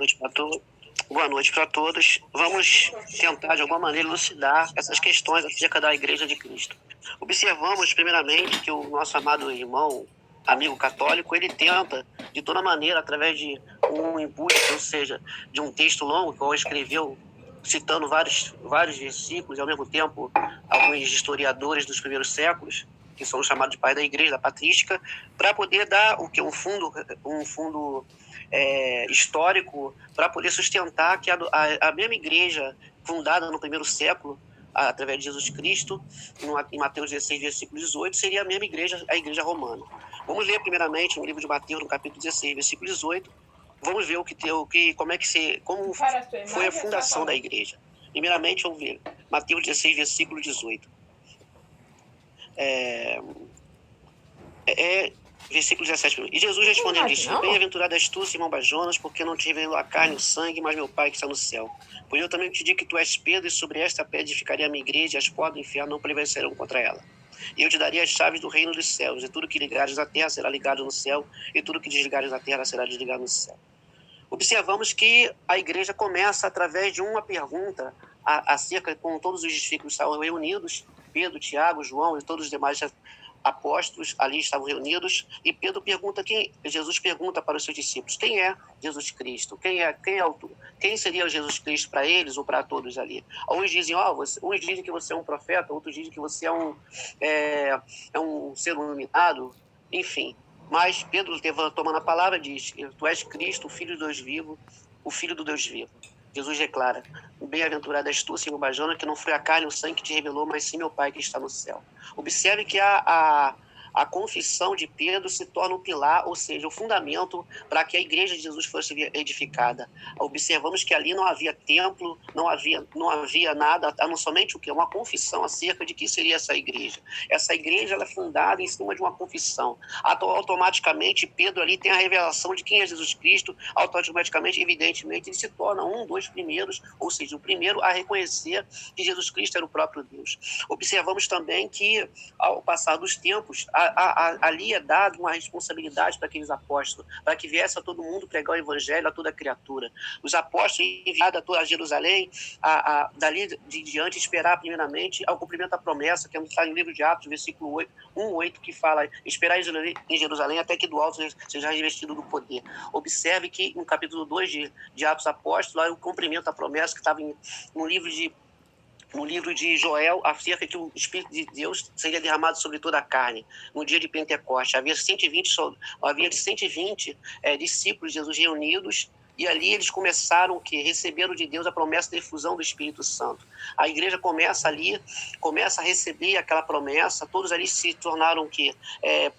noite para todos. Boa noite para todos. Vamos tentar, de alguma maneira, elucidar essas questões acerca da Igreja de Cristo. Observamos, primeiramente, que o nosso amado irmão, amigo católico, ele tenta, de toda maneira, através de um input, ou seja, de um texto longo, que ele escreveu, citando vários versículos, e, ao mesmo tempo, alguns historiadores dos primeiros séculos, que são chamados de pai da Igreja, da patrística, para poder dar um fundo histórico para poder sustentar que a mesma igreja fundada no primeiro século, através de Jesus Cristo, em Mateus 16, versículo 18, seria a mesma igreja, a igreja romana. Vamos ler primeiramente no livro de Mateus, no capítulo 16, versículo 18, vamos ver como foi a fundação da igreja. Primeiramente, vamos ver Mateus 16, versículo 18. Versículo 17. E Jesus respondendo disse: Bem-aventurado és tu, Simão Barjonas, porque não te revelou a carne e o sangue, mas meu Pai que está no céu. Pois eu também te digo que tu és Pedro, e sobre esta pedra edificarei a minha igreja, e as portas do inferno não prevalecerão contra ela. E eu te darei as chaves do reino dos céus, e tudo que ligares na terra será ligado no céu, e tudo que desligares na terra será desligado no céu. Observamos que a igreja começa através de uma pergunta acerca, com todos os discípulos estavam reunidos, Pedro, Tiago, João e todos os demais apóstolos ali estavam reunidos, e Jesus pergunta para os seus discípulos: quem é Jesus Cristo? Quem seria Jesus Cristo para eles ou para todos ali? Uns dizem que você é um profeta, outros dizem que você é um ser iluminado, enfim. Mas Pedro, tomando a palavra, diz: tu és Cristo, o Filho do Deus vivo, o Filho do Deus vivo. Jesus declara: bem-aventurado és tu, Simão Barjona, que não foi a carne e o sangue que te revelou, mas sim meu Pai que está no céu. Observe que a confissão de Pedro se torna o pilar, ou seja, o fundamento para que a igreja de Jesus fosse edificada. Observamos que ali não havia templo, não havia nada, a não somente o que? Uma confissão acerca de que seria essa igreja. Essa igreja ela é fundada em cima de uma confissão. Automaticamente, Pedro ali tem a revelação de quem é Jesus Cristo, automaticamente, evidentemente, ele se torna um dos primeiros, ou seja, o primeiro a reconhecer que Jesus Cristo era o próprio Deus. Observamos também que, ao passar dos tempos, ali é dado uma responsabilidade para aqueles apóstolos, para que viesse a todo mundo pregar o evangelho a toda criatura. Os apóstolos enviados a Jerusalém, dali de diante, esperar primeiramente ao cumprimento da promessa, que está no livro de Atos, versículo 1:8, que fala: esperar em Jerusalém até que do alto seja revestido do poder. Observe que no capítulo 2 de Atos Apóstolos, o cumprimento da promessa que estava no livro de Joel, acerca que o Espírito de Deus seria derramado sobre toda a carne no dia de Pentecostes. Havia 120 discípulos de Jesus reunidos, e ali eles começaram receberam de Deus a promessa da efusão do Espírito Santo. A igreja começa a receber aquela promessa, todos ali se tornaram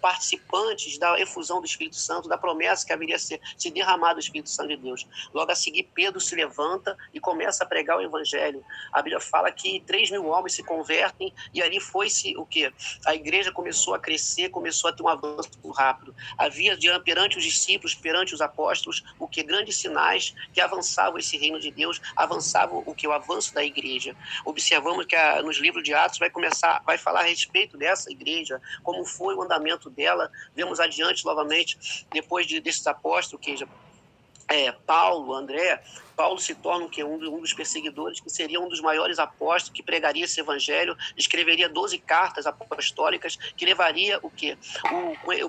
participantes da efusão do Espírito Santo, da promessa que haveria se derramado o Espírito Santo de Deus. Logo a seguir, Pedro se levanta e começa a pregar o evangelho. A Bíblia fala que 3.000 homens se convertem, e ali foi-se o quê? A igreja começou a crescer, começou a ter um avanço rápido. Havia perante os discípulos, perante os apóstolos, grandes sinais que avançavam esse reino de Deus, avançavam o avanço da igreja. Observamos que nos livros de Atos vai falar a respeito dessa igreja, como foi o andamento dela. Vemos adiante novamente, depois desses apóstolos, Paulo, André. Paulo se torna um dos perseguidores, que seria um dos maiores apóstolos, que pregaria esse evangelho, escreveria 12 cartas apostólicas, que levaria o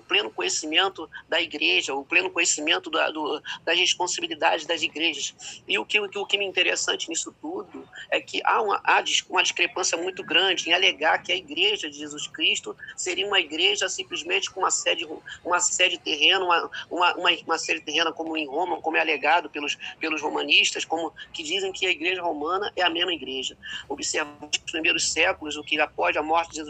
pleno conhecimento da igreja, o pleno conhecimento das responsabilidades das igrejas. E o que me interessante nisso tudo é que há uma discrepância muito grande em alegar que a igreja de Jesus Cristo seria uma igreja simplesmente com uma sede terrena, uma sede terrena como em Roma, como é alegado pelos romanistas, que dizem que a igreja romana é a mesma igreja. Observamos nos primeiros séculos, após a morte de Jesus